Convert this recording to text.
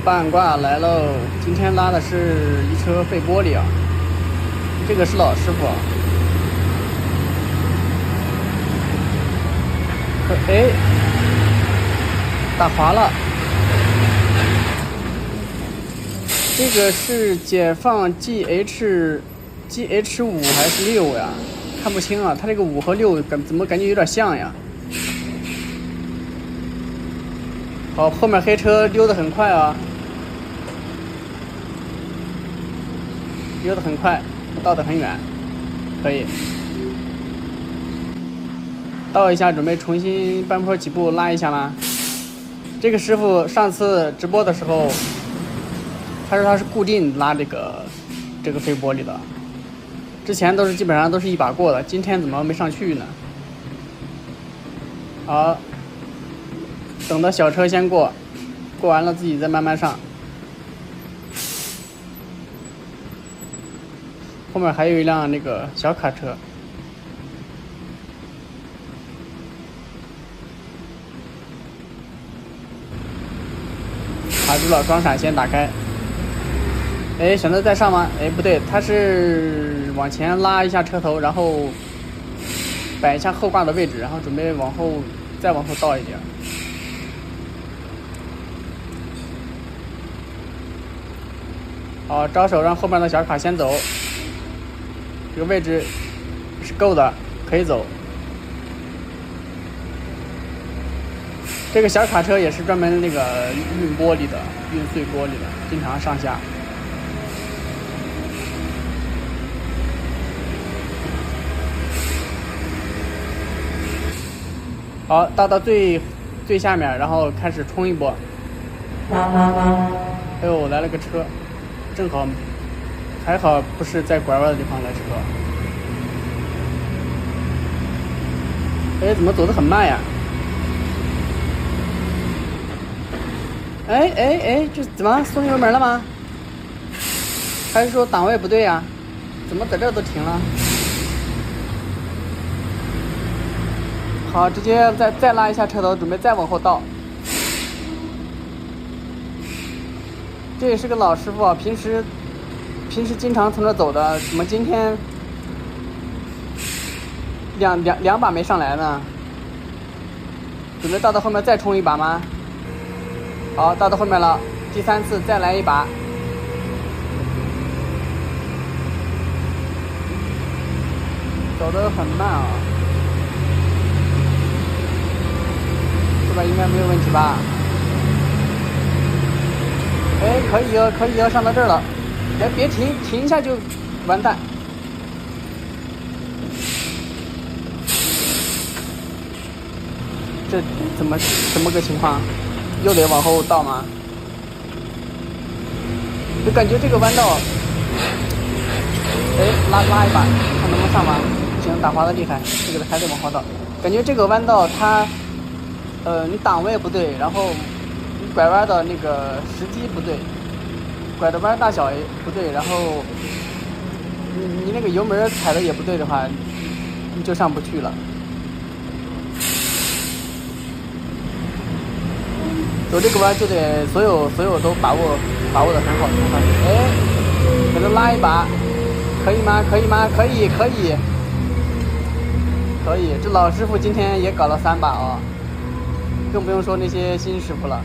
半挂来喽！今天拉的是一车废玻璃啊，这个是老师傅啊。哎，打滑了。这个是解放 GH5还是6呀？看不清啊，它这个5和6怎么感觉有点像呀？好，后面黑车溜得很快啊，溜得很快，倒得很远，可以倒一下，准备重新搬坡起步拉一下啦。这个师傅上次直播的时候，他说他是固定拉这个废玻璃的，之前基本上都是一把过的，今天怎么没上去呢？好，等到小车先过完了自己再慢慢上。后面还有一辆那个小卡车。卡住了，双闪先打开。哎，选择再上吗？哎，不对，它是往前拉一下车头，然后摆一下后挂的位置，然后准备再往后倒一点。好，招手让后面的小卡先走，这个位置是够的，可以走。这个小卡车也是专门那个运玻璃的，运碎玻璃的，经常上下。好，到最下面，然后开始冲一波。哎呦，来了个车，正好，还好不是在拐弯的地方来车。哎，怎么走得很慢呀？哎，这怎么松油门了吗？还是说档位不对呀？怎么在这都停了？好，直接再拉一下车头，准备再往后倒。这也是个老师傅啊，平时经常从这走的，怎么今天两把没上来呢？准备倒到后面再冲一把吗？好，倒到后面了，第3次再来一把。走得很慢啊，这边应该没有问题吧？哎，可以哦，上到这儿了。哎，别停一下就完蛋。这怎么个情况？又得往后倒吗？就感觉这个弯道，哎，拉一把，看能不能上吗？不行，打滑的厉害，这个还得往后倒。感觉这个弯道它，你档位不对，然后你拐弯的那个时机不对，拐的弯大小也不对，然后你那个油门踩的也不对的话，你就上不去了。走这个弯就得所有都把握的很好。哎，给他拉一把，可以吗？可以。这老师傅今天也搞了3把啊，更不用说那些新师傅了。